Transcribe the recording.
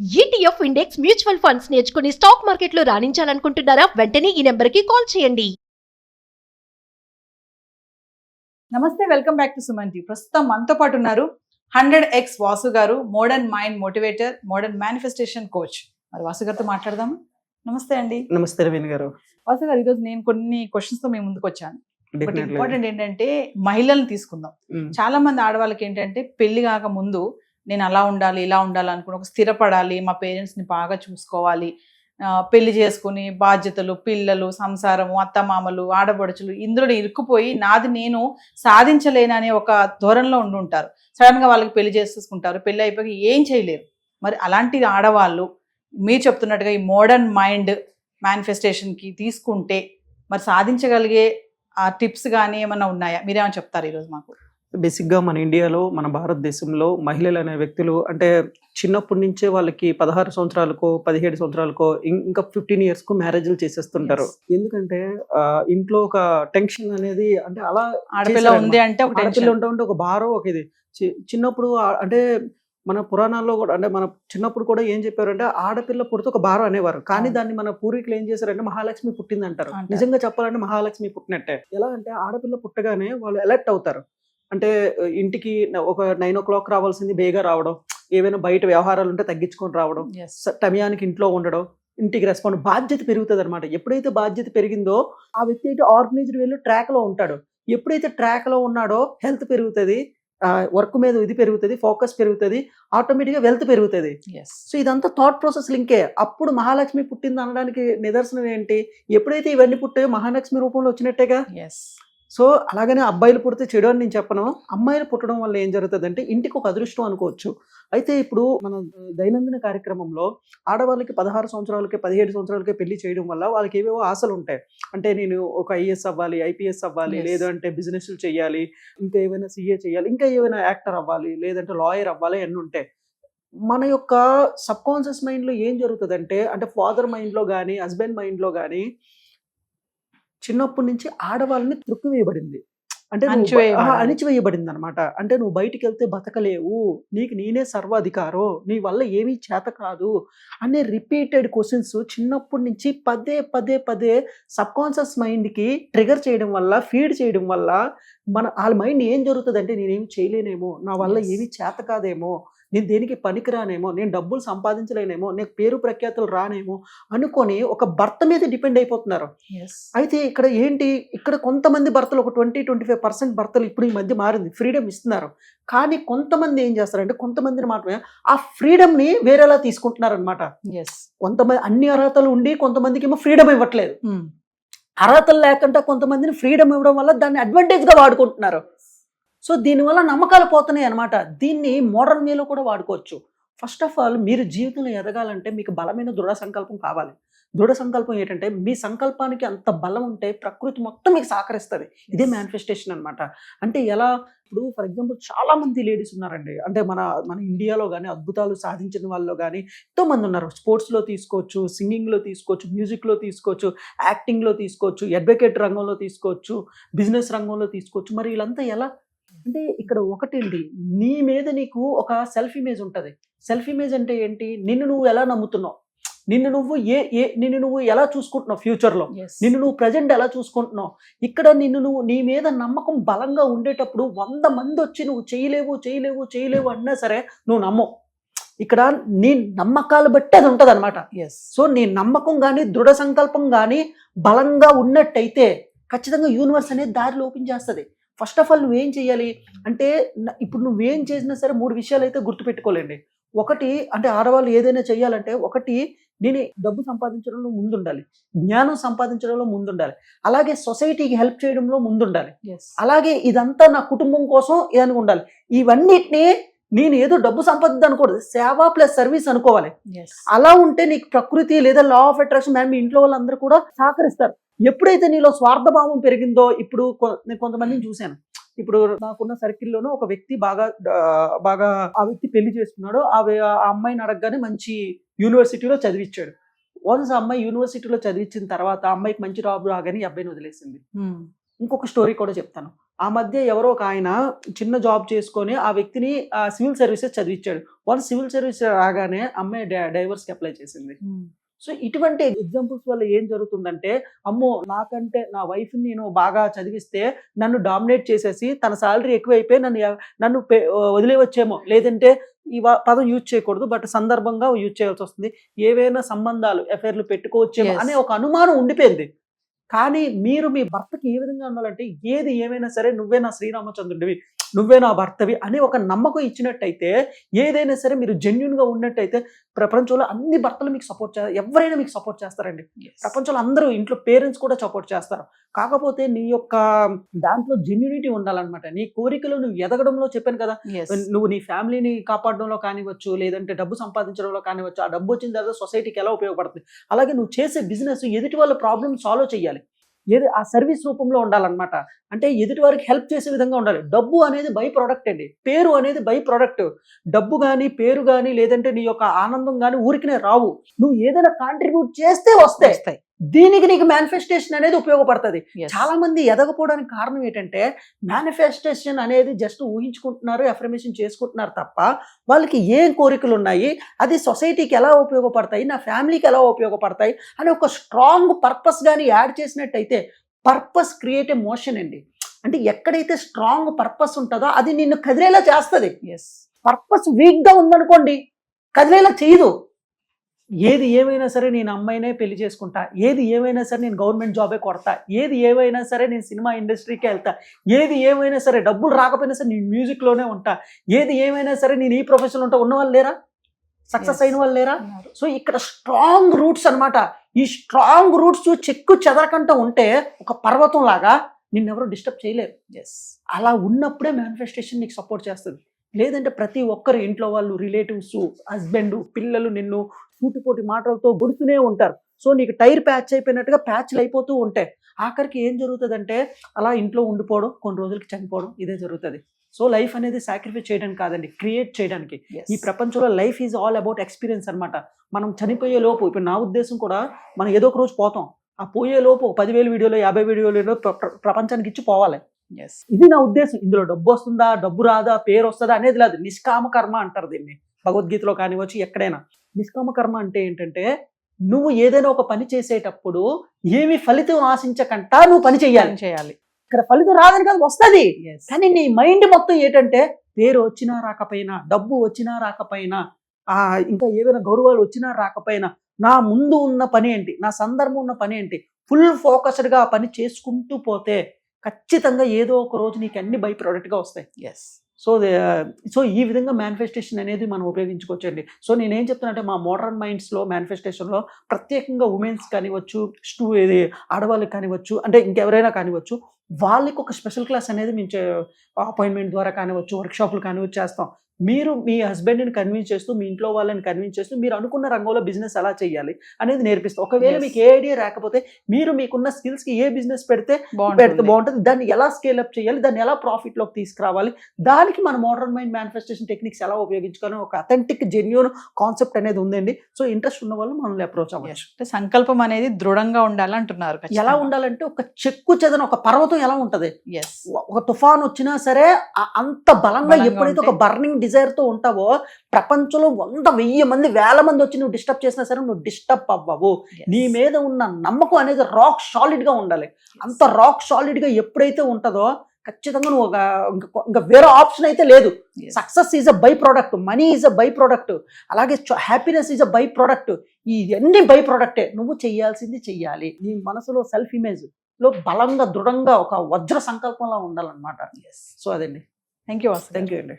ETF index mutual funds నేర్చుకుని stock మార్కెట్లో రాణించాలనుకుంటున్నారా? వెంటనే ఈ నెంబర్కి కాల్ చేయండి. నమస్తే, welcome back to Suman T. ప్రస్తుతం మనతో పాటు ఉన్నారు 100x Vasu garu, modern mind motivator, modern manifestation coach. మరి వాసు గారితో మాట్లాడదాము. నమస్తే అండి. నమస్తే రవీణ్ గారు. వాసు గారు, ఈరోజు నేను కొన్ని క్వశ్చన్స్ తో మీ ముందుకు వచ్చాను. But Definitely. ఇంపార్టెంట్ ఏంటంటే మహిళలను తీసుకుందాం. చాలా మంది ఆడవాళ్ళకి ఏంటంటే పెళ్లి కాక ముందు నేను అలా ఉండాలి ఇలా ఉండాలి అనుకుని ఒక స్థిరపడాలి, మా పేరెంట్స్ ని బాగా చూసుకోవాలి, పెళ్లి చేసుకుని బాధ్యతలు, పిల్లలు, సంసారము, అత్తమామలు, ఆడపడుచులు ఇందులో ఇరుక్కుపోయి నాది నేను సాధించలేననే ఒక ధోరణిలో ఉండుంటారు. సడన్ గా వాళ్ళకి పెళ్లి చేసేసుకుంటారు, పెళ్లి అయిపోయి ఏం చేయలేరు. మరి అలాంటి ఆడవాళ్ళు మీరు చెప్తున్నట్టుగా ఈ మోడర్న్ మైండ్ మేనిఫెస్టేషన్ కి తీసుకుంటే మరి సాధించగలిగే ఆ టిప్స్ కానీ ఏమైనా ఉన్నాయా? మీరేమైనా చెప్తారు ఈరోజు మాకు? బేసిక్గా మన ఇండియాలో, మన భారతదేశంలో మహిళలు అనే వ్యక్తులు అంటే చిన్నప్పటి నుంచే వాళ్ళకి 16 సంవత్సరాలకో 17 సంవత్సరాలకో ఇంకా 15 yearsకు మ్యారేజ్లు చేసేస్తుంటారు. ఎందుకంటే ఇంట్లో ఒక టెన్షన్ అనేది, అంటే అలా ఆడపిల్ల ఉంది అంటే ఒక ఆడపిల్ల ఉంటే ఒక భారం, ఒక ఇది చిన్నప్పుడు అంటే మన పురాణాల్లో కూడా, అంటే మన చిన్నప్పుడు కూడా ఏం చెప్పారంటే ఆడపిల్ల పుడితే ఒక భారం అనేవారు. కానీ దాన్ని మన పూర్వీకులు ఏం చేశారంటే మహాలక్ష్మి పుట్టింది అంటారు. నిజంగా చెప్పాలంటే మహాలక్ష్మి పుట్టినట్టే. ఎలా అంటే ఆడపిల్ల పుట్టగానే వాళ్ళు అలర్ట్ అవుతారు. అంటే ఇంటికి ఒక 9 o'clock రావాల్సింది బేగా రావడం, ఏవైనా బయట వ్యవహారాలు ఉంటే తగ్గించుకొని రావడం, సమయానికి ఇంట్లో ఉండడం, ఇంటికి రెస్పాండ్, బాధ్యత పెరుగుతుంది అనమాట. ఎప్పుడైతే బాధ్యత పెరిగిందో ఆ వ్యక్తి అయితే ఆర్గనైజ్డ్ వేలో ట్రాక్ లో ఉంటాడు. ఎప్పుడైతే ట్రాక్ లో ఉన్నాడో హెల్త్ పెరుగుతుంది, వర్క్ మీద ఇది పెరుగుతుంది, ఫోకస్ పెరుగుతుంది, ఆటోమేటిక్గా వెల్త్ పెరుగుతుంది. సో ఇదంతా థాట్ ప్రాసెస్ లింకే. అప్పుడు మహాలక్ష్మి పుట్టింది అనడానికి నిదర్శనం ఏంటి? ఎప్పుడైతే ఇవన్నీ పుట్టాయో మహాలక్ష్మి రూపంలో వచ్చినట్టేగా. సో అలాగనే అబ్బాయిలు పుడితే చెడు అని నేను చెప్పను. అమ్మాయిలు పుట్టడం వల్ల ఏం జరుగుతుంది అంటే ఇంటికి ఒక అదృష్టం అనుకోవచ్చు. అయితే ఇప్పుడు మన దైనందిన కార్యక్రమంలో ఆడవాళ్ళకి 16 సంవత్సరాలకి 17 సంవత్సరాలకి పెళ్లి చేయడం వల్ల వాళ్ళకి ఏవేవో ఆశలు ఉంటాయి. అంటే నేను ఒక ఐఏఎస్ అవ్వాలి, ఐపీఎస్ అవ్వాలి, లేదంటే బిజినెస్లు చేయాలి, ఇంకా ఏమైనా సిఏ చేయాలి, ఇంకా ఏమైనా యాక్టర్ అవ్వాలి, లేదంటే లాయర్ అవ్వాలి అన్నీ ఉంటాయి. మన యొక్క సబ్ కాన్షియస్ మైండ్లో ఏం జరుగుతుందంటే, అంటే ఫాదర్ మైండ్లో కానీ హస్బెండ్ మైండ్లో కానీ చిన్నప్పటి నుంచి ఆడవాళ్ళని త్రుక్కివేయబడింది, అంటే అణిచివేయబడింది అనమాట. అంటే నువ్వు బయటికి వెళ్తే బతకలేవు, నీకు నేనే సర్వాధికారం, నీ వల్ల ఏమీ చేత కాదు అనే రిపీటెడ్ క్వశ్చన్స్ చిన్నప్పటి నుంచి పదే పదే పదే సబ్ కాన్షియస్ మైండ్కి ట్రిగర్ చేయడం వల్ల, ఫీడ్ చేయడం వల్ల వాళ్ళ మైండ్ ఏం జరుగుతుంది అంటే నేనేమి చేయలేనేమో, నా వల్ల ఏమీ చేత కాదేమో, నేను దేనికి పనికిరానేమో, నేను డబ్బులు సంపాదించలేనేమో, నేను పేరు ప్రఖ్యాతులు రానేమో అనుకొని ఒక భర్త మీద డిపెండ్ అయిపోతున్నారు. అయితే ఇక్కడ ఏంటి, ఇక్కడ కొంతమంది భర్తలు, ఒక 20-25% భర్తలు ఇప్పుడు ఈ మధ్య మారింది, ఫ్రీడమ్ ఇస్తున్నారు. కానీ కొంతమంది ఏం చేస్తారంటే, కొంతమందిని మాత్రమే ఆ ఫ్రీడమ్ని వేరేలా తీసుకుంటున్నారు అనమాట. కొంతమంది అన్ని అర్హతలు ఉండి కొంతమందికి ఏమో ఫ్రీడమ్ ఇవ్వట్లేదు. అర్హతలు లేకుండా కొంతమందిని ఫ్రీడమ్ ఇవ్వడం వల్ల దాన్ని అడ్వాంటేజ్గా వాడుకుంటున్నారు. సో దీనివల్ల నమ్మకాలు పోతున్నాయి అనమాట. దీన్ని మోడర్న్ వేలో కూడా వాడుకోవచ్చు. ఫస్ట్ ఆఫ్ ఆల్ మీరు జీవితంలో ఎదగాలంటే మీకు బలమైన దృఢ సంకల్పం కావాలి. దృఢ సంకల్పం ఏంటంటే మీ సంకల్పానికి అంత బలం ఉంటే ప్రకృతి మొత్తం మీకు సహకరిస్తుంది. ఇదే మేనిఫెస్టేషన్ అనమాట. అంటే ఎలా, ఇప్పుడు ఫర్ ఎగ్జాంపుల్ చాలా మంది లేడీస్ ఉన్నారండి, అంటే మన ఇండియాలో కానీ అద్భుతాలు సాధించిన వాళ్ళు కానీ ఎంతో మంది ఉన్నారు. స్పోర్ట్స్లో తీసుకోవచ్చు, సింగింగ్లో తీసుకోవచ్చు, మ్యూజిక్లో తీసుకోవచ్చు, యాక్టింగ్లో తీసుకోవచ్చు, అడ్వకేట్ రంగంలో తీసుకోవచ్చు, బిజినెస్ రంగంలో తీసుకోవచ్చు. మరి వీళ్ళంతా ఎలా అంటే, ఇక్కడ ఒకటేంటి, నీ మీద నీకు ఒక సెల్ఫ్ ఇమేజ్ ఉంటుంది. సెల్ఫ్ ఇమేజ్ అంటే ఏంటి? నిన్ను నువ్వు ఎలా నమ్ముతున్నావు, నిన్ను నువ్వు ఎలా చూసుకుంటున్నావు, ఫ్యూచర్లో నిన్ను నువ్వు ప్రజెంట్ ఎలా చూసుకుంటున్నావు. ఇక్కడ నీ మీద నమ్మకం బలంగా ఉండేటప్పుడు 100 మంది వచ్చి నువ్వు చేయలేవు అన్నా సరే నువ్వు నమ్మవు. ఇక్కడ నీ నమ్మకాలు బట్టి అది ఉంటుంది అనమాట. సో నీ నమ్మకం కానీ దృఢ సంకల్పం కానీ బలంగా ఉన్నట్టయితే ఖచ్చితంగా యూనివర్స్ అనేది దారిలో ఓపెన్ చేస్తుంది. ఫస్ట్ ఆఫ్ ఆల్ నువ్వేం చేయాలి అంటే, ఇప్పుడు నువ్వేం చేసినా సరే 3 విషయాలు అయితే గుర్తుపెట్టుకోలేండి. ఒకటి అంటే ఆడవాళ్ళు ఏదైనా చేయాలంటే, ఒకటి నేను డబ్బు సంపాదించడంలో ముందుండాలి, జ్ఞానం సంపాదించడంలో ముందుండాలి, అలాగే సొసైటీకి హెల్ప్ చేయడంలో ముందుండాలి, అలాగే ఇదంతా నా కుటుంబం కోసం ఏదైనా ఉండాలి. ఇవన్నిటిని నేను ఏదో డబ్బు సంపాదిద్దాం అనుకోవద్దు, సేవ ప్లస్ సర్వీస్ అనుకోవాలి. అలా ఉంటే నీకు ప్రకృతి లేదా లా ఆఫ్ అట్రాక్షన్ మీ ఇంట్లో వాళ్ళందరూ కూడా సహకరిస్తారు. ఎప్పుడైతే నీలో స్వార్థభావం పెరిగిందో, ఇప్పుడు నేను కొంతమందిని చూశాను, ఇప్పుడు నాకున్న సర్కిల్లోనూ ఒక వ్యక్తి బాగా ఆ వ్యక్తి పెళ్లి చేసుకున్నాడు. ఆ అమ్మాయిని అడగగానే మంచి యూనివర్సిటీలో చదివించాడు. వన్స్ ఆ అమ్మాయి యూనివర్సిటీలో చదివించిన తర్వాత ఆ అమ్మాయికి మంచి జాబ్ రాగానే ఈ అబ్బాయిని వదిలేసింది. ఇంకొక స్టోరీ కూడా చెప్తాను. ఆ మధ్య ఎవరో ఒక ఆయన చిన్న జాబ్ చేసుకొని ఆ వ్యక్తిని సివిల్ సర్వీసెస్ చదివించాడు. వాళ్ళు సివిల్ సర్వీస్ రాగానే అమ్మాయి డైవర్స్కి అప్లై చేసింది. సో ఇటువంటి ఎగ్జాంపుల్స్ వల్ల ఏం జరుగుతుందంటే, అమ్మో నాకంటే నా వైఫ్ని నేను బాగా చదివిస్తే నన్ను డామినేట్ చేసేసి తన శాలరీ ఎక్కువైపోయి నన్ను వదిలేవచ్చేమో, లేదంటే ఈ పదం యూజ్ చేయకూడదు బట్ సందర్భంగా యూజ్ చేయాల్సి వస్తుంది, ఏవైనా సంబంధాలు అఫైర్లు పెట్టుకోవచ్చేమో అనే ఒక అనుమానం ఉండిపోయింది. కానీ మీరు మీ భర్తకి ఏ విధంగా ఉండాలంటే, ఏది ఏమైనా సరే నువ్వే నా శ్రీరామచంద్రుడివి, నువ్వే నా భర్తవి అనే ఒక నమ్మకం ఇచ్చినట్టయితే, ఏదైనా సరే మీరు జెన్యున్గా ఉన్నట్టయితే ప్రపంచంలో అన్ని భర్తలు మీకు సపోర్ట్ చేస్తారు, ఎవరైనా మీకు సపోర్ట్ చేస్తారండి. ప్రపంచంలో అందరూ, ఇంట్లో పేరెంట్స్ కూడా సపోర్ట్ చేస్తారు. కాకపోతే నీ యొక్క దాంట్లో జెన్యునిటీ ఉండాలన్నమాట. నీ కోరికలు నువ్వు ఎదగడంలో, చెప్పాను కదా, నువ్వు నీ ఫ్యామిలీని కాపాడడంలో కానివచ్చు, లేదంటే డబ్బు సంపాదించడంలో కానివచ్చు, ఆ డబ్బు వచ్చిన తర్వాత సొసైటీకి ఎలా ఉపయోగపడుతుంది, అలాగే నువ్వు చేసే బిజినెస్ ఎదుటి వాళ్ళ ప్రాబ్లమ్ సాల్వ్ చేయాలి, ఏది ఆ సర్వీస్ రూపంలో ఉండాలన్నమాట. అంటే ఎదుటి వారికి హెల్ప్ చేసే విధంగా ఉండాలి. డబ్బు అనేది బై ప్రోడక్ట్ అండి, పేరు అనేది బై ప్రోడక్ట్. డబ్బు కానీ, పేరు కానీ, లేదంటే నీ యొక్క ఆనందం కానీ ఊరికినే రావు. నువ్వు ఏదైనా కాంట్రిబ్యూట్ చేస్తే వస్తాయి. దీనికి నీకు మేనిఫెస్టేషన్ అనేది ఉపయోగపడుతుంది. చాలా మంది ఎదగపోవడానికి కారణం ఏంటంటే, మేనిఫెస్టేషన్ అనేది జస్ట్ ఊహించుకుంటున్నారు, అఫర్మేషన్ చేసుకుంటున్నారు తప్ప వాళ్ళకి ఏం కోరికలు ఉన్నాయి, అది సొసైటీకి ఎలా ఉపయోగపడతాయి, నా ఫ్యామిలీకి ఎలా ఉపయోగపడతాయి అని ఒక స్ట్రాంగ్ పర్పస్ కానీ యాడ్ చేసినట్టయితే, పర్పస్ క్రియేట్ ఏ మోషన్ అండి. అంటే ఎక్కడైతే స్ట్రాంగ్ పర్పస్ ఉంటుందో అది నిన్ను కదిలేలా చేస్తుంది. పర్పస్ వీక్గా ఉందనుకోండి, కదిలేలా చేయదు. ఏది ఏమైనా సరే నేను అమ్మాయినే పెళ్లి చేసుకుంటా, ఏది ఏమైనా సరే నేను గవర్నమెంట్ జాబే కొడతా, ఏది ఏమైనా సరే నేను సినిమా ఇండస్ట్రీకే వెళ్తా, ఏది ఏమైనా సరే డబ్బులు రాకపోయినా సరే నేను మ్యూజిక్లోనే ఉంటా, ఏది ఏమైనా సరే నేను ఈ ప్రొఫెషన్లో ఉంటా, ఉన్నవాళ్ళు లేరా, సక్సెస్ అయిన వాళ్ళు లేరా? సో ఇక్కడ స్ట్రాంగ్ రూట్స్ అనమాట. ఈ స్ట్రాంగ్ రూట్స్ చెక్కు చెదరకంట ఉంటే ఒక పర్వతం లాగా నిన్నెవరూ డిస్టర్బ్ చేయలేరు. అలా ఉన్నప్పుడే మేనిఫెస్టేషన్ నీకు సపోర్ట్ చేస్తుంది. లేదంటే ప్రతి ఒక్కరు, ఇంట్లో వాళ్ళు, రిలేటివ్స్, హస్బెండ్, పిల్లలు నిన్ను సూటిపోటి మాటలతో గొడుతూనే ఉంటారు. సో నీకు టైర్ ప్యాచ్ అయిపోయినట్టుగా ప్యాచ్లు అయిపోతూ ఉంటాయి. ఆఖరికి ఏం జరుగుతుందంటే, అలా ఇంట్లో ఉండిపోవడం, కొన్ని రోజులకి చనిపోవడం, ఇదే జరుగుతుంది. సో లైఫ్ అనేది సాక్రిఫైస్ చేయడానికి కాదండి, క్రియేట్ చేయడానికి. ఈ ప్రపంచంలో life is all about experience అనమాట. మనం చనిపోయే లోపు, ఇప్పుడు నా ఉద్దేశం కూడా, మనం ఏదో ఒక రోజు పోతాం. ఆ పోయే లోపు 10,000 వీడియోలు, 50 వీడియోలు ప్రపంచానికి ఇచ్చి పోవాలి. ఇది నా ఉద్దేశం. ఇందులో డబ్బు వస్తుందా, డబ్బు రాదా, పేరు వస్తుందా అనేది లేదు. నిష్కామ కర్మ అంటారు దీన్ని, భగవద్గీతలో కానివచ్చు, ఎక్కడైనా. నిష్కామ కర్మ అంటే ఏంటంటే, నువ్వు ఏదైనా ఒక పని చేసేటప్పుడు ఏమి ఫలితం ఆశించకుండా నువ్వు పని చేయాలి. ఇక్కడ ఫలితం రాదని కాదు, వస్తుంది. కానీ నీ మైండ్ మొత్తం ఏంటంటే, పేరు వచ్చినా రాకపోయినా, డబ్బు వచ్చినా రాకపోయినా, ఇంకా ఏమైనా గౌరవాలు వచ్చినా రాకపోయినా, నా ముందు ఉన్న పని ఏంటి, నా సందర్భం ఉన్న పని ఏంటి, ఫుల్ ఫోకస్డ్గా ఆ పని చేసుకుంటూ పోతే ఖచ్చితంగా ఏదో ఒక రోజు నీకు అన్ని బై ప్రోడక్ట్గా వస్తాయి. సో ఈ విధంగా మేనిఫెస్టేషన్ అనేది మనం ఉపయోగించుకోవచ్చండి. సో నేనేం చెప్తానంటే, మా మోడర్న్ మైండ్స్లో మేనిఫెస్టేషన్లో ప్రత్యేకంగా ఉమెన్స్ కానివచ్చు, ఆడవాళ్ళకి కానివచ్చు, అంటే ఇంకెవరైనా కానివచ్చు, వాళ్ళకి ఒక స్పెషల్ క్లాస్ అనేది మేము అపాయింట్మెంట్ ద్వారా కానివచ్చు, వర్క్షాపులు కానివచ్చు చేస్తాం. మీరు మీ హస్బెండ్ని కన్విన్స్ చేస్తూ, మీ ఇంట్లో వాళ్ళని కన్విన్స్ చేస్తూ, మీరు అనుకున్న రంగంలో బిజినెస్ ఎలా చేయాలి అనేది నేర్పిస్తాం. ఒకవేళ మీకు ఏ ఐడియా రాకపోతే, మీరు మీకున్న స్కిల్స్కి ఏ బిజినెస్ పెడితే బాగుంటుంది, దాన్ని ఎలా స్కేల్ అప్ చేయాలి, దాన్ని ఎలా ప్రాఫిట్లోకి తీసుకురావాలి, దానికి మన మోడర్న్ మైండ్ మేనిఫెస్టేషన్ టెక్నిక్స్ ఎలా ఉపయోగించుకోవాలి, ఒక అథెంటిక్ జెన్యూన్ కాన్సెప్ట్ అనేది ఉందండి. సో ఇంట్రెస్ట్ ఉన్న వాళ్ళు మనల్ని అప్రోచ్ అవ్వచ్చు. సంకల్పం అనేది దృఢంగా ఉండాలంటున్నారు. ఎలా ఉండాలంటే, ఒక చెక్కు చెదన ఒక పర్వతం ఎలా ఉంటది, ఒక తుఫాన్ వచ్చినా సరే అంత బలంగా ఎప్పుడైతే ఒక బర్నింగ్ డిజైర్ తో ఉంటావో, ప్రపంచంలో 100,000 మంది 1,000 మంది వచ్చి నువ్వు డిస్టర్బ్ చేసినా సరే నువ్వు డిస్టర్బ్ అవ్వవు. నీ మీద ఉన్న నమ్మకం అనేది రాక్ సాలిడ్ గా ఉండాలి. అంత రాక్ సాలిడ్ గా ఎప్పుడైతే ఉంటుందో, ఖచ్చితంగా నువ్వు ఇంకా వేరే ఆప్షన్ అయితే లేదు. Success is a by product, money is a by product, అలాగే happiness is a by product. ఇవన్నీ బై ప్రోడక్టే. నువ్వు చెయ్యాల్సింది చెయ్యాలి. నీ మనసులో సెల్ఫ్ ఇమేజ్ లో బలంగా, దృఢంగా ఒక వజ్ర సంకల్పంలా ఉండాలన్నమాట. సో అదండి. థ్యాంక్ యూ అండి.